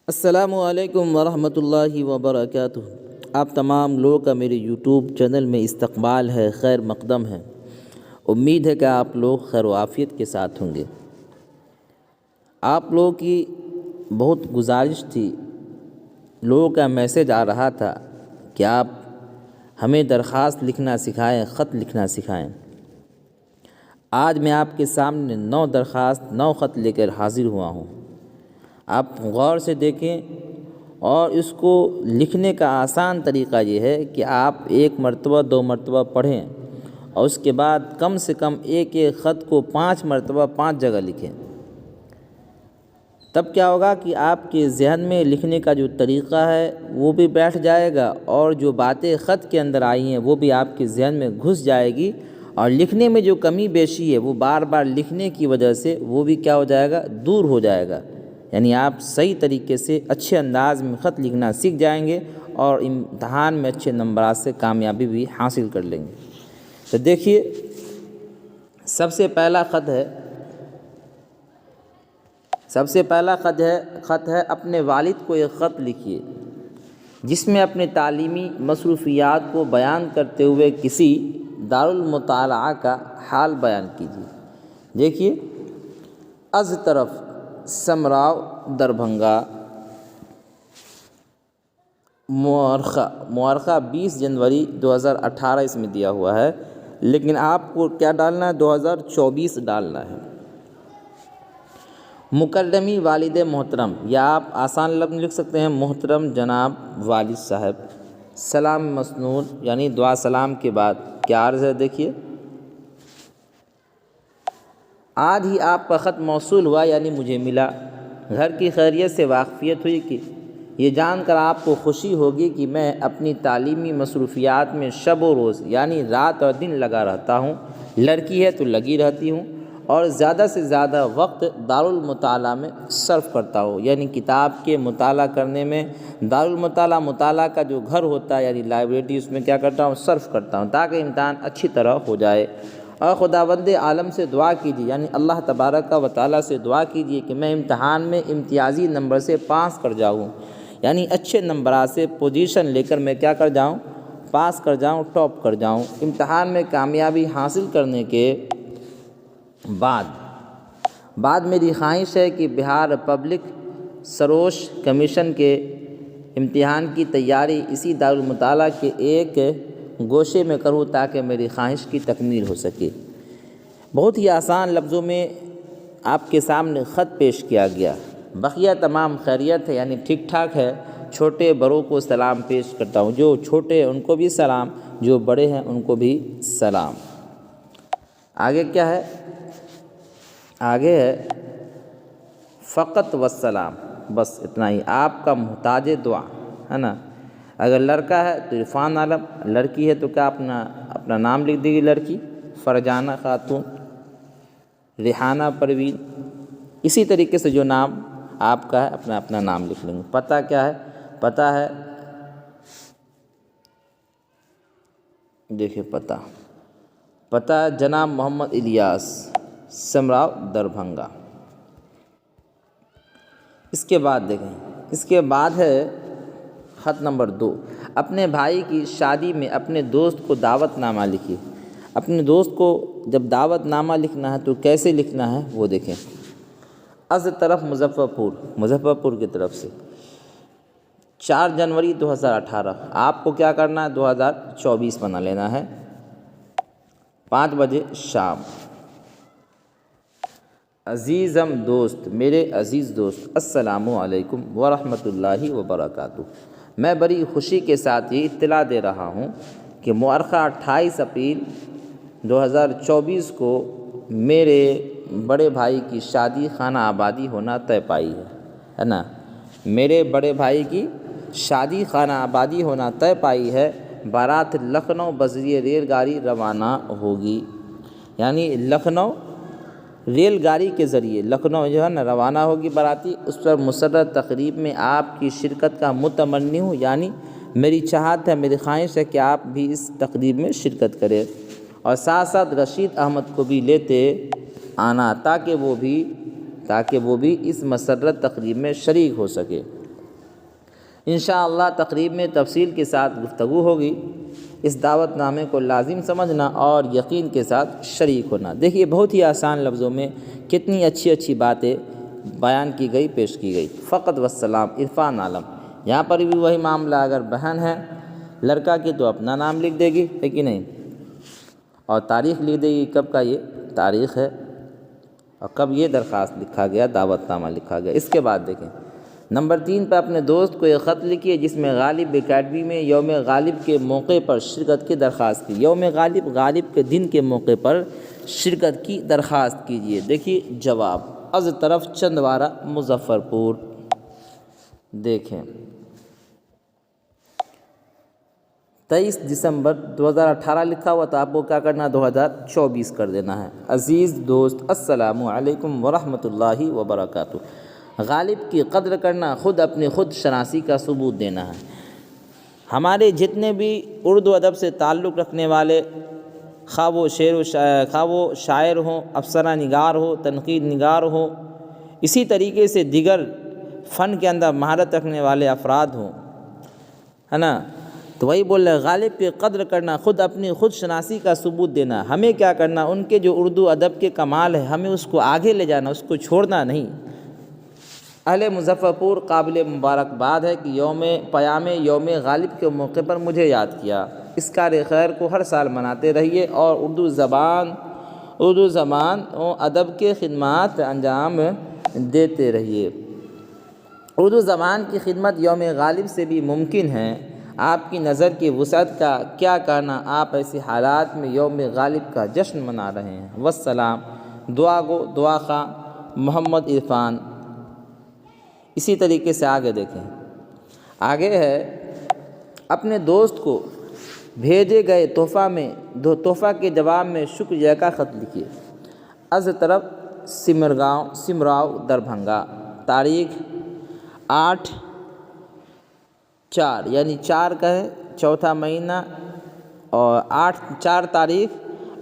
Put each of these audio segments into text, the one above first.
السلام علیکم ورحمۃ اللہ وبرکاتہ۔ آپ تمام لوگوں کا میرے یوٹیوب چینل میں استقبال ہے، خیر مقدم ہے۔ امید ہے کہ آپ لوگ خیر و عافیت کے ساتھ ہوں گے۔ آپ لوگوں کی بہت گزارش تھی، لوگوں کا میسج آ رہا تھا کہ آپ ہمیں درخواست لکھنا سکھائیں، خط لکھنا سکھائیں۔ آج میں آپ کے سامنے 9 درخواست 9 خط لے کر حاضر ہوا ہوں۔ آپ غور سے دیکھیں، اور اس کو لکھنے کا آسان طریقہ یہ ہے کہ آپ 1 مرتبہ 2 مرتبہ پڑھیں، اور اس کے بعد کم سے کم ایک خط کو 5 مرتبہ 5 جگہ لکھیں۔ تب کیا ہوگا کہ آپ کے ذہن میں لکھنے کا جو طریقہ ہے وہ بھی بیٹھ جائے گا، اور جو باتیں خط کے اندر آئی ہیں وہ بھی آپ کے ذہن میں گھس جائے گی، اور لکھنے میں جو کمی بیشی ہے وہ بار بار لکھنے کی وجہ سے وہ بھی کیا ہو جائے گا، دور ہو جائے گا۔ یعنی آپ صحیح طریقے سے اچھے انداز میں خط لکھنا سیکھ جائیں گے، اور امتحان میں اچھے نمبرات سے کامیابی بھی حاصل کر لیں گے۔ تو دیکھیے، سب سے پہلا خط ہے اپنے والد کو ایک خط لکھیے، جس میں اپنے تعلیمی مصروفیات کو بیان کرتے ہوئے کسی دارالمطالعہ کا حال بیان کیجیے۔ دیکھیے، از طرف سمراؤ دربھنگا، مؤرخہ 20 جنوری 2018 اس میں دیا ہوا ہے، لیکن آپ کو کیا ڈالنا ہے، 2024 ڈالنا ہے۔ مکرمی والد محترم، یا آپ آسان لفظ لکھ سکتے ہیں محترم جناب والد صاحب، سلام مسنون، یعنی دعا سلام کے بعد کیا عرض ہے۔ دیکھیے، آج ہی آپ کا خط موصول ہوا، یعنی مجھے ملا۔ گھر کی خیریت سے واقفیت ہوئی کہ یہ جان کر آپ کو خوشی ہوگی کہ میں اپنی تعلیمی مصروفیات میں شب و روز یعنی رات اور دن لگا رہتا ہوں۔ لڑکی ہے تو لگی رہتی ہوں، اور زیادہ سے زیادہ وقت دارالمطالعہ میں صرف کرتا ہوں، یعنی کتاب کے مطالعہ کرنے میں مطالعہ کا جو گھر ہوتا ہے یعنی لائبریری، اس میں کیا کرتا ہوں، صرف کرتا ہوں، تاکہ امتحان اچھی طرح ہو جائے۔ اور خداوند عالم سے دعا کیجیے، یعنی اللہ تبارک و تعالیٰ سے دعا کیجیے کہ میں امتحان میں امتیازی نمبر سے پاس کر جاؤں، یعنی اچھے نمبرات سے پوزیشن لے کر میں کیا کر جاؤں، پاس کر جاؤں، ٹاپ کر جاؤں۔ امتحان میں کامیابی حاصل کرنے کے بعد میری خواہش ہے کہ بہار پبلک سروس کمیشن کے امتحان کی تیاری اسی دارالمطالعہ کے ایک گوشے میں کروں، تاکہ میری خواہش کی تکمیل ہو سکے۔ بہت ہی آسان لفظوں میں آپ کے سامنے خط پیش کیا گیا۔ بقیہ تمام خیریت ہے، یعنی ٹھیک ٹھاک ہے۔ چھوٹے بڑوں کو سلام پیش کرتا ہوں، جو چھوٹے ہیں ان کو بھی سلام، جو بڑے ہیں ان کو بھی سلام۔ آگے کیا ہے، آگے ہے فقط والسلام، بس اتنا ہی۔ آپ کا محتاج دعا ہے نا۔ اگر لڑکا ہے تو عرفان عالم، لڑکی ہے تو کیا اپنا نام لکھ دے گی، لڑکی فرجانہ خاتون، ریحانہ پروین، اسی طریقے سے جو نام آپ کا ہے اپنا نام لکھ لیں گے۔ پتہ کیا ہے، پتہ ہے، دیکھیں پتہ جناب محمد الیاس، سمراؤ دربھنگا۔ اس کے بعد دیکھیں، اس کے بعد ہے خط نمبر 2، اپنے بھائی کی شادی میں اپنے دوست کو دعوت نامہ لکھیے۔ اپنے دوست کو جب دعوت نامہ لکھنا ہے تو کیسے لکھنا ہے وہ دیکھیں۔ از طرف مظفر پور کی طرف سے 4 جنوری 2018، آپ کو کیا کرنا ہے، 2024 بنا لینا ہے، 5 بجے شام۔ عزیزم دوست، میرے عزیز دوست، السلام علیکم ورحمۃ اللہ وبرکاتہ۔ میں بڑی خوشی کے ساتھ یہ اطلاع دے رہا ہوں کہ مؤرخہ 28 اپریل 2024 کو میرے بڑے بھائی کی شادی خانہ آبادی ہونا طے پائی ہے نا۔ میرے بڑے بھائی کی شادی خانہ آبادی ہونا طے پائی ہے۔ بارات لکھنؤ بذریعہ ریل گاڑی روانہ ہوگی، یعنی لکھنؤ ریل گاڑی کے ذریعے لکھنؤ جو ہے نا روانہ ہوگی باراتی۔ اس پر مسرت تقریب میں آپ کی شرکت کا متمنی ہوں، یعنی میری چاہت ہے، میری خواہش ہے کہ آپ بھی اس تقریب میں شرکت کریں، اور ساتھ ساتھ رشید احمد کو بھی لیتے آنا، تاکہ وہ بھی اس مسرت تقریب میں شریک ہو سکے۔ انشاءاللہ تقریب میں تفصیل کے ساتھ گفتگو ہوگی۔ اس دعوت نامے کو لازم سمجھنا اور یقین کے ساتھ شریک ہونا۔ دیکھیے بہت ہی آسان لفظوں میں کتنی اچھی اچھی باتیں بیان کی گئی، پیش کی گئی۔ فقط والسلام عرفان عالم، یہاں پر بھی وہی معاملہ، اگر بہن ہے لڑکا کی تو اپنا نام لکھ دے گی، ہے کہ نہیں، اور تاریخ لکھ دے گی، کب کا یہ تاریخ ہے اور کب یہ درخواست لکھا گیا، دعوت نامہ لکھا گیا۔ اس کے بعد دیکھیں نمبر 3 پہ اپنے دوست کو ایک خط لکھیے جس میں غالب اکیڈمی میں یوم غالب کے موقع پر شرکت کی درخواست کی۔ یوم غالب، غالب کے دن کے موقع پر شرکت کی درخواست کیجیے۔ دیکھیے جواب، از طرف چندوارہ مظفر پور۔ دیکھیں 23 دسمبر 2018 لکھا ہوا، تو آپ کو کیا کرنا ہے، 2024 کر دینا ہے۔ عزیز دوست، السلام علیکم ورحمۃ اللہ وبرکاتہ۔ غالب کی قدر کرنا خود اپنی خود شناسی کا ثبوت دینا ہے۔ ہمارے جتنے بھی اردو ادب سے تعلق رکھنے والے، خواہ وہ شاعر ہوں، افسانہ نگار ہو، تنقید نگار ہو، اسی طریقے سے دیگر فن کے اندر مہارت رکھنے والے افراد ہوں، ہے نا، تو وہی بول رہے ہیں غالب کی قدر کرنا خود اپنی خود شناسی کا ثبوت دینا۔ ہمیں کیا کرنا، ان کے جو اردو ادب کے کمال ہے ہمیں اس کو آگے لے جانا، اس کو چھوڑنا نہیں۔ اہل مظفر پور قابل مبارکباد ہے کہ پیام یوم غالب کے موقع پر مجھے یاد کیا۔ اس کار خیر کو ہر سال مناتے رہیے اور اردو زبان و ادب کے خدمات انجام دیتے رہیے۔ اردو زبان کی خدمت یوم غالب سے بھی ممکن ہے۔ آپ کی نظر کی وسعت کا کیا کہنا، آپ ایسے حالات میں یوم غالب کا جشن منا رہے ہیں۔ والسلام، دعا گو دعا خواہ محمد عرفان۔ اسی طریقے سے آگے دیکھیں، آگے ہے اپنے دوست کو بھیجے گئے تحفہ کے جواب میں شکریہ کا خط لکھیے۔ از طرف سمراؤ دربھنگا، تاریخ 8/4 یعنی 4 کا ہے، چوتھا مہینہ، اور 4 تاریخ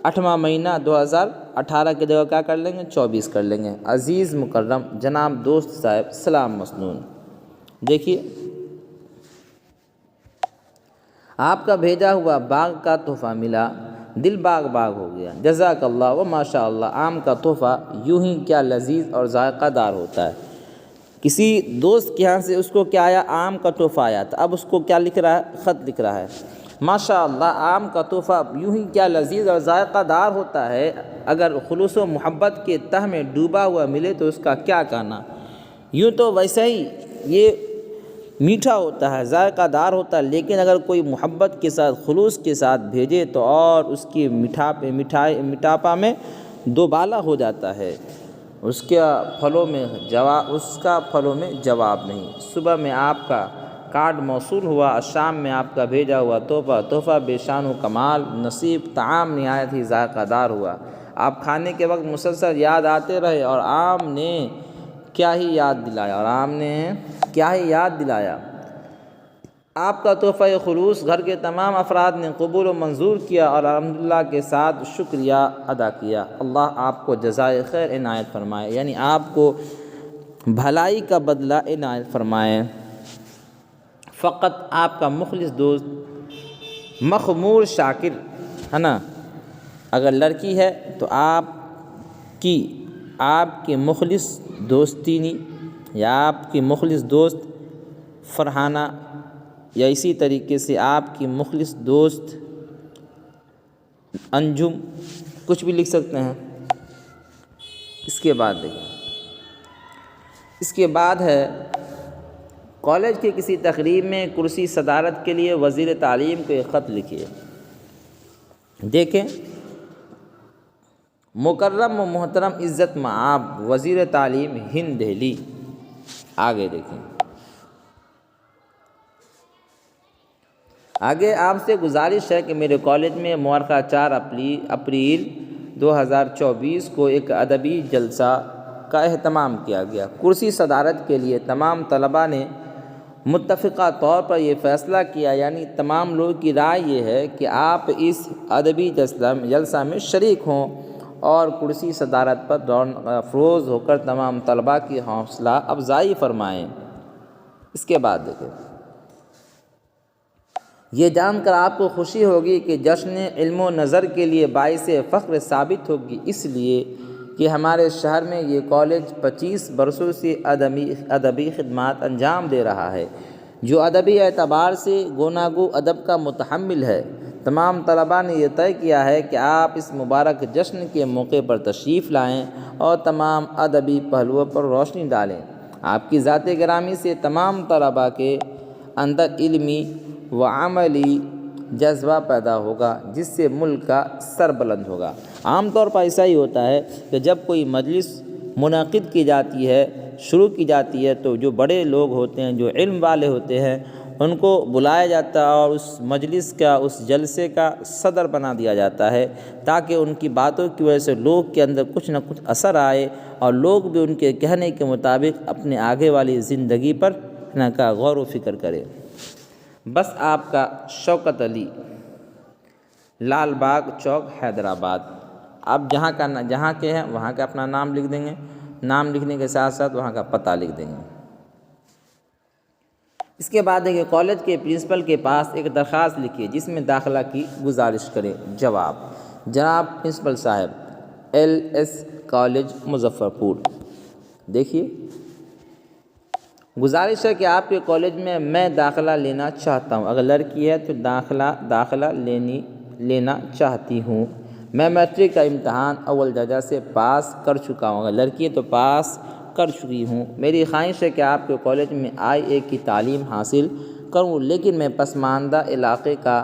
8واں مہینہ 2018 کی جگہ کیا کر لیں گے، 24 کر لیں گے۔ عزیز مکرم جناب دوست صاحب، سلام مسنون۔ دیکھیے آپ کا بھیجا ہوا باغ کا تحفہ ملا، دل باغ ہو گیا، جزاک اللہ و ماشاء اللہ۔ آم کا تحفہ یوں ہی کیا لذیذ اور ذائقہ دار ہوتا ہے۔ کسی دوست کے یہاں سے اس کو کیا آیا، آم کا تحفہ آیا، تو اب اس کو کیا لکھ رہا ہے، خط لکھ رہا ہے، ماشاء اللہ آم کا تحفہ یوں ہی کیا لذیذ اور ذائقہ دار ہوتا ہے، اگر خلوص و محبت کے تہ میں ڈوبا ہوا ملے تو اس کا کیا کہنا۔ یوں تو ویسے ہی یہ میٹھا ہوتا ہے، ذائقہ دار ہوتا ہے، لیکن اگر کوئی محبت کے ساتھ، خلوص کے ساتھ بھیجے تو اور اس کی مٹھاپا میں دوبالا ہو جاتا ہے، اس کا پھلوں میں جواب نہیں۔ صبح میں آپ کا کارڈ موصول ہوا، شام میں آپ کا بھیجا ہوا تحفہ بے شان و کمال نصیب، طعام نہایت ہی ذائقہ دار ہوا۔ آپ کھانے کے وقت مسلسل یاد آتے رہے اور آم نے کیا ہی یاد دلایا، آپ کا تحفہ خلوص گھر کے تمام افراد نے قبول و منظور کیا اور الحمدللہ کے ساتھ شکریہ ادا کیا۔ اللہ آپ کو جزائے خیر عنایت فرمائے، یعنی آپ کو بھلائی کا بدلہ عنایت فرمائے۔ فقط آپ کا مخلص دوست مخمور شاکر، ہے نا، اگر لڑکی ہے تو آپ کی مخلص دوستینی یا آپ کی مخلص دوست فرحانہ، یا اسی طریقے سے آپ کی مخلص دوست انجم، کچھ بھی لکھ سکتے ہیں۔ اس کے بعد دیکھیں، اس کے بعد ہے کالج کے کسی تقریب میں کرسی صدارت کے لیے وزیر تعلیم کو ایک خط لکھیے۔ دیکھیں، مکرم و محترم عزت مآب وزیر تعلیم ہند دہلی۔ آگے دیکھیں، آگے آپ سے گزارش ہے کہ میرے کالج میں مورخہ 4 اپریل 2024 کو ایک ادبی جلسہ کا اہتمام کیا گیا۔ کرسی صدارت کے لیے تمام طلباء نے متفقہ طور پر یہ فیصلہ کیا، یعنی تمام لوگوں کی رائے یہ ہے کہ آپ اس ادبی جلسہ میں شریک ہوں اور کرسی صدارت پر رونق افروز ہو کر تمام طلباء کی حوصلہ افزائی فرمائیں۔ اس کے بعد دیکھیں، یہ جان کر آپ کو خوشی ہوگی کہ جشن علم و نظر کے لیے باعث فخر ثابت ہوگی، اس لیے کہ ہمارے شہر میں یہ کالج 25 برسوں سے ادبی خدمات انجام دے رہا ہے، جو ادبی اعتبار سے گوناگو ادب کا متحمل ہے۔ تمام طلباء نے یہ طے کیا ہے کہ آپ اس مبارک جشن کے موقع پر تشریف لائیں اور تمام ادبی پہلوؤں پر روشنی ڈالیں۔ آپ کی ذات گرامی سے تمام طلباء کے اندر علمی و عملی جذبہ پیدا ہوگا، جس سے ملک کا سر بلند ہوگا۔ عام طور پر ایسا ہی ہوتا ہے کہ جب کوئی مجلس منعقد کی جاتی ہے، شروع کی جاتی ہے، تو جو بڑے لوگ ہوتے ہیں، جو علم والے ہوتے ہیں، ان کو بلایا جاتا ہے اور اس مجلس کا، اس جلسے کا صدر بنا دیا جاتا ہے، تاکہ ان کی باتوں کی وجہ سے لوگ کے اندر کچھ نہ کچھ اثر آئے اور لوگ بھی ان کے کہنے کے مطابق اپنے آگے والی زندگی پر کا غور و فکر کریں۔ بس آپ کا شوکت علی، لال باغ چوک، حیدرآباد۔ آپ جہاں کے ہیں وہاں کا اپنا نام لکھ دیں گے، نام لکھنے کے ساتھ ساتھ وہاں کا پتہ لکھ دیں گے۔ اس کے بعد ہے کہ کالج کے پرنسپل کے پاس ایک درخواست لکھیے جس میں داخلہ کی گزارش کریں۔ جواب: جناب پرنسپل صاحب، LS کالج مظفر پور، دیکھیے گزارش ہے کہ آپ کے کالج میں داخلہ لینا چاہتا ہوں۔ اگر لڑکی ہے تو داخلہ لینا چاہتی ہوں۔ میں میٹرک کا امتحان اول درجہ سے پاس کر چکا ہوں۔ اگر لڑکی ہے تو پاس کر چکی ہوں۔ میری خواہش ہے کہ آپ کے کالج میں IA کی تعلیم حاصل کروں، لیکن میں پسماندہ علاقے کا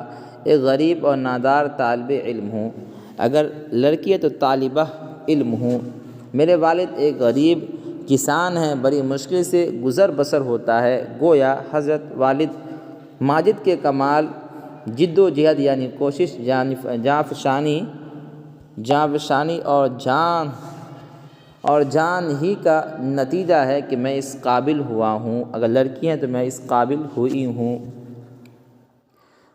ایک غریب اور نادار طالب علم ہوں۔ اگر لڑکی ہے تو طالبہ علم ہوں۔ میرے والد ایک غریب کسان ہیں، بڑی مشکل سے گزر بسر ہوتا ہے۔ گویا حضرت والد ماجد کے کمال جد و جہد یعنی کوشش، جانفشانی اور جان ہی کا نتیجہ ہے کہ میں اس قابل ہوا ہوں۔ اگر لڑکی ہیں تو میں اس قابل ہوئی ہوں۔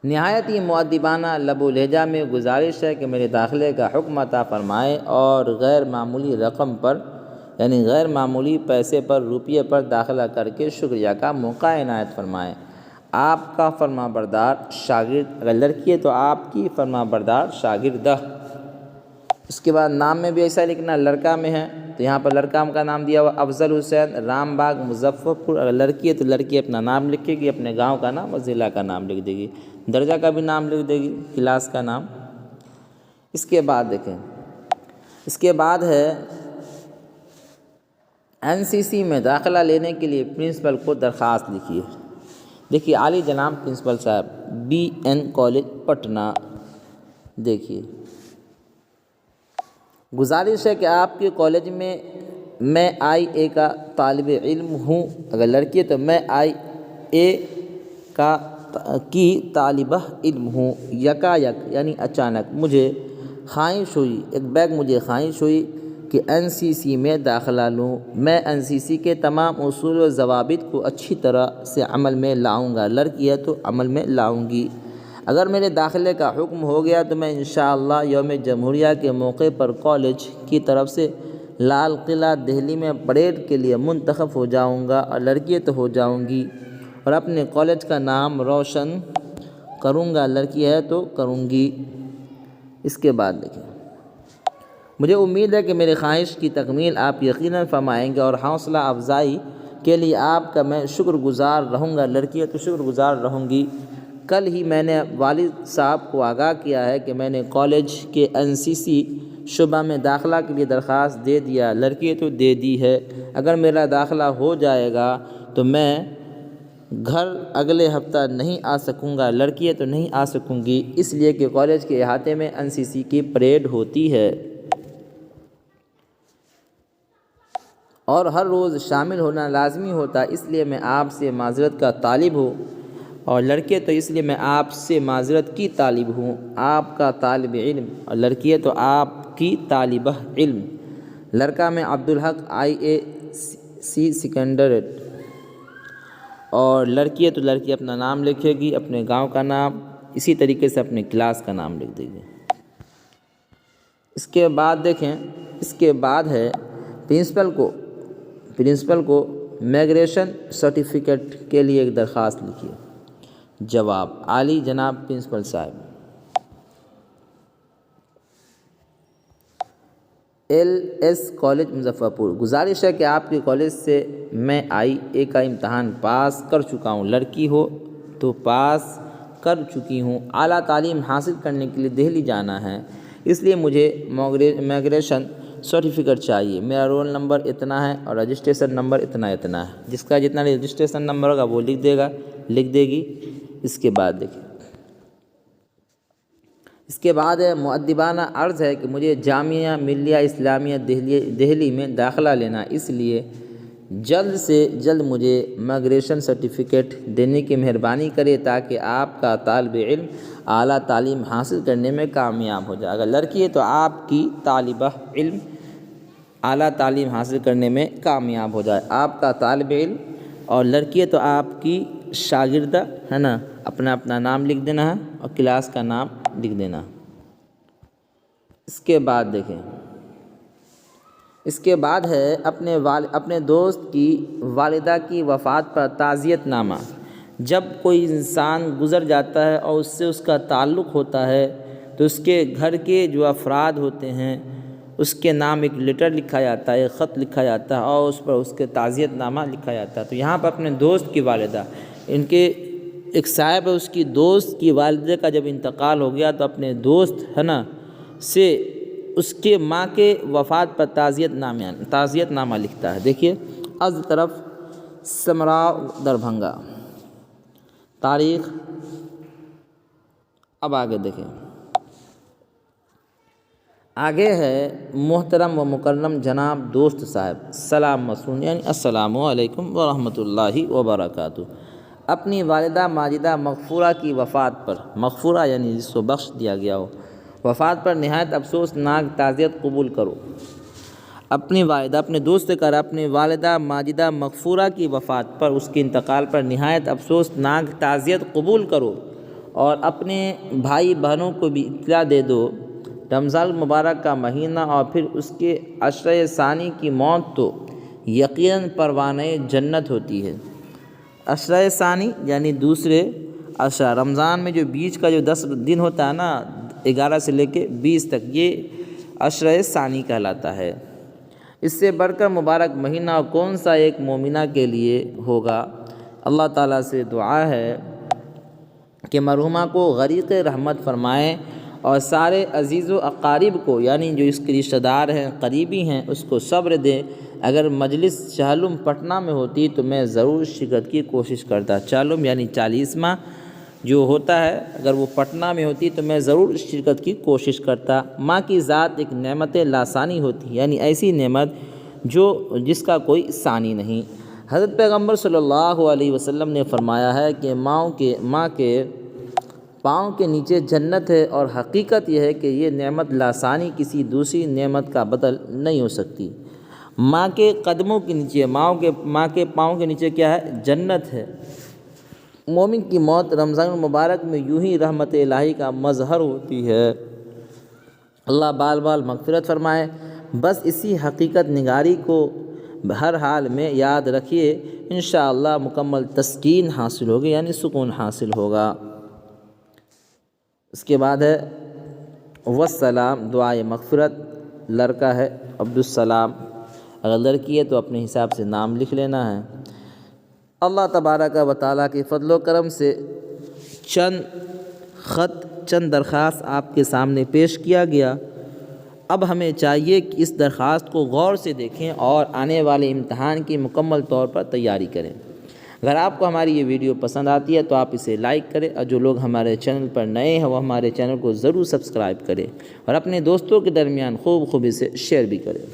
نہایت ہی مؤدبانہ لب و لہجہ میں گزارش ہے کہ میرے داخلے کا حکم عطا فرمائیں اور غیر معمولی رقم پر یعنی غیر معمولی پیسے پر، روپیے پر داخلہ کر کے شکریہ کا موقع عنایت فرمائیں۔ آپ کا فرما بردار شاگرد، اگر لڑکی ہے تو آپ کی فرما بردار شاگردہ۔ اس کے بعد نام میں بھی ایسا لکھنا، لڑکا میں ہے تو یہاں پر لڑکا کا نام دیا ہوا افضل حسین، رام باغ مظفر پور۔ اگر لڑکی ہے تو لڑکی اپنا نام لکھے گی، اپنے گاؤں کا نام اور ضلع کا نام لکھ دے گی، درجہ کا بھی نام لکھ دے گی، کلاس کا نام۔ اس کے بعد دیکھیں، اس کے بعد ہے NCC میں داخلہ لینے کے لیے پرنسپل کو درخواست لکھیے۔ دیکھیے عالی جناب پرنسپل صاحب، BN کالج پٹنہ، دیکھیے گزارش ہے کہ آپ کے کالج میں IA کا طالب علم ہوں۔ اگر لڑکی ہے تو میں IA کی طالبہ علم ہوں۔ یکایک یعنی اچانک مجھے خواہش ہوئی کہ NCC میں داخلہ لوں۔ میں NCC کے تمام اصول و ضوابط کو اچھی طرح سے عمل میں لاؤں گا۔ لڑکی ہے تو عمل میں لاؤں گی۔ اگر میرے داخلے کا حکم ہو گیا تو میں انشاءاللہ یوم جمہوریہ کے موقع پر کالج کی طرف سے لال قلعہ دہلی میں پریڈ کے لیے منتخب ہو جاؤں گا، اور لڑکی تو ہو جاؤں گی اور اپنے کالج کا نام روشن کروں گا، لڑکی ہے تو کروں گی۔ اس کے بعد دیکھیں، مجھے امید ہے کہ میری خواہش کی تکمیل آپ یقیناً فرمائیں گے اور حوصلہ افزائی کے لیے آپ کا میں شکر گزار رہوں گا، لڑکی ہے تو شکر گزار رہوں گی۔ کل ہی میں نے والد صاحب کو آگاہ کیا ہے کہ میں نے کالج کے NCC شعبہ میں داخلہ کے لیے درخواست دے دیا، لڑکی ہے تو دے دی ہے۔ اگر میرا داخلہ ہو جائے گا تو میں گھر اگلے ہفتہ نہیں آ سکوں گا، لڑکی ہے تو نہیں آ سکوں گی، اس لیے کہ کالج کے احاطے میں NCC کی پریڈ ہوتی ہے اور ہر روز شامل ہونا لازمی ہوتا ہے، اس لیے میں آپ سے معذرت کا طالب ہوں، اور لڑکے تو اس لیے میں آپ سے معذرت کی طالب ہوں۔ آپ کا طالب علم، اور لڑکی ہے تو آپ کی طالبہ علم۔ لڑکا میں عبدالحق IAC سیکنڈریٹ، اور لڑکی ہے تو لڑکی اپنا نام لکھے گی، اپنے گاؤں کا نام، اسی طریقے سے اپنے کلاس کا نام لکھ دے گی۔ اس کے بعد دیکھیں، اس کے بعد ہے پرنسپل کو میگریشن سرٹیفکیٹ کے لیے ایک درخواست لکھیے۔ جواب: عالی جناب پرنسپل صاحب۔ LS کالج مظفر پور: گزارش ہے کہ آپ کے کالج سے میں IA کا امتحان پاس کر چکا ہوں۔ لڑکی ہو تو پاس کر چکی ہوں۔ اعلیٰ تعلیم حاصل کرنے کے لیے دہلی جانا ہے، اس لیے مجھے امیگریشن سرٹیفکیٹ چاہیے۔ میرا رول نمبر اتنا ہے اور رجسٹریشن نمبر اتنا ہے۔ جس کا جتنا رجسٹریشن نمبر ہوگا وہ لکھ دے گی۔ اس کے بعد دیکھیں، اس کے بعد مؤدبانہ عرض ہے کہ مجھے جامعہ ملیہ اسلامیہ دہلی میں داخلہ لینا، اس لیے جلد سے جلد مجھے امیگریشن سرٹیفکیٹ دینے کی مہربانی کرے تاکہ آپ کا طالب علم اعلیٰ تعلیم حاصل کرنے میں کامیاب ہو جائے۔ اگر لڑکی ہے تو آپ کی طالبہ علم اعلیٰ تعلیم حاصل کرنے میں کامیاب ہو جائے۔ آپ کا طالب علم اور لڑکی ہے تو آپ کی شاگردہ ہے نا، اپنا نام لکھ دینا ہے اور کلاس کا نام لکھ دینا۔ اس کے بعد دیکھیں، اس کے بعد ہے اپنے دوست کی والدہ کی وفات پر تعزیت نامہ۔ جب کوئی انسان گزر جاتا ہے اور اس سے اس کا تعلق ہوتا ہے تو اس کے گھر کے جو افراد ہوتے ہیں اس کے نام ایک لیٹر لکھا جاتا ہے، ایک خط لکھا جاتا ہے اور اس پر اس کے تعزیت نامہ لکھا جاتا ہے۔ تو یہاں پر اپنے دوست کی والدہ، ان کے ایک صاحب ہے، اس کی دوست کی والدہ کا جب انتقال ہو گیا تو اپنے دوست ہے نا سے اس کے ماں کے وفات پر تعزیت نامہ لکھتا ہے۔ دیکھیے، از طرف سمراؤ دربھنگا، تاریخ۔ اب آگے دیکھیں، آگے ہے محترم و مکرم جناب دوست صاحب، سلام مسون، یعنی السلام علیکم ورحمۃ اللہ وبرکاتہ۔ اپنی والدہ ماجدہ مغفورہ کی وفات پر، مغفورہ یعنی جس کو بخش دیا گیا ہو، وفات پر نہایت افسوسناک تعزیت قبول کرو۔ اپنی والدہ، اپنے دوست سے کر اپنی والدہ ماجدہ مغفورہ کی وفات پر، اس کے انتقال پر نہایت افسوسناک تعزیت قبول کرو اور اپنے بھائی بہنوں کو بھی اطلاع دے دو۔ رمضان المبارک کا مہینہ اور پھر اس کے عشرہ ثانی کی موت تو یقیناً پروانہ جنت ہوتی ہے۔ عشرہ ثانی یعنی دوسرے عشرہ، رمضان میں جو بیچ کا جو 10 دن ہوتا ہے نا، 11 سے لے کے 20 تک، یہ عشرہ ثانی کہلاتا ہے۔ اس سے بڑھ کر مبارک مہینہ کون سا ایک مومنہ کے لیے ہوگا۔ اللہ تعالیٰ سے دعا ہے کہ مرحومہ کو غریق رحمت فرمائے اور سارے عزیز و اقارب کو، یعنی جو اس کے رشتہ دار ہیں، قریبی ہیں، اس کو صبر دے۔ اگر مجلس چہلم پٹنہ میں ہوتی تو میں ضرور شرکت کی کوشش کرتا۔ چہلم یعنی 40واں جو ہوتا ہے، اگر وہ پٹنہ میں ہوتی تو میں ضرور شرکت کی کوشش کرتا۔ ماں کی ذات ایک نعمت لاسانی ہوتی، یعنی ایسی نعمت جس کا کوئی ثانی نہیں۔ حضرت پیغمبر صلی اللہ علیہ وسلم نے فرمایا ہے کہ ماں کے پاؤں کے نیچے جنت ہے، اور حقیقت یہ ہے کہ یہ نعمت لاسانی کسی دوسری نعمت کا بدل نہیں ہو سکتی۔ ماں کے قدموں کے نیچے، ماں کے پاؤں کے نیچے کیا ہے؟ جنت ہے۔ مومن کی موت رمضان المبارک میں یوں ہی رحمت الہی کا مظہر ہوتی ہے۔ اللہ بال بال مغفرت فرمائے۔ بس اسی حقیقت نگاری کو ہر حال میں یاد رکھیے، انشاءاللہ مکمل تسکین حاصل ہوگی، یعنی سکون حاصل ہوگا۔ اس کے بعد ہے والسلام، دعائے مغفرت۔ لڑکا ہے عبدالسلام، اگر لڑکی ہے تو اپنے حساب سے نام لکھ لینا ہے۔ اللہ تبارک و تعالیٰ کے فضل و کرم سے چند درخواست آپ کے سامنے پیش کیا گیا۔ اب ہمیں چاہیے کہ اس درخواست کو غور سے دیکھیں اور آنے والے امتحان کی مکمل طور پر تیاری کریں۔ اگر آپ کو ہماری یہ ویڈیو پسند آتی ہے تو آپ اسے لائک کریں، اور جو لوگ ہمارے چینل پر نئے ہیں وہ ہمارے چینل کو ضرور سبسکرائب کریں اور اپنے دوستوں کے درمیان خوب خوبی سے شیئر بھی کریں۔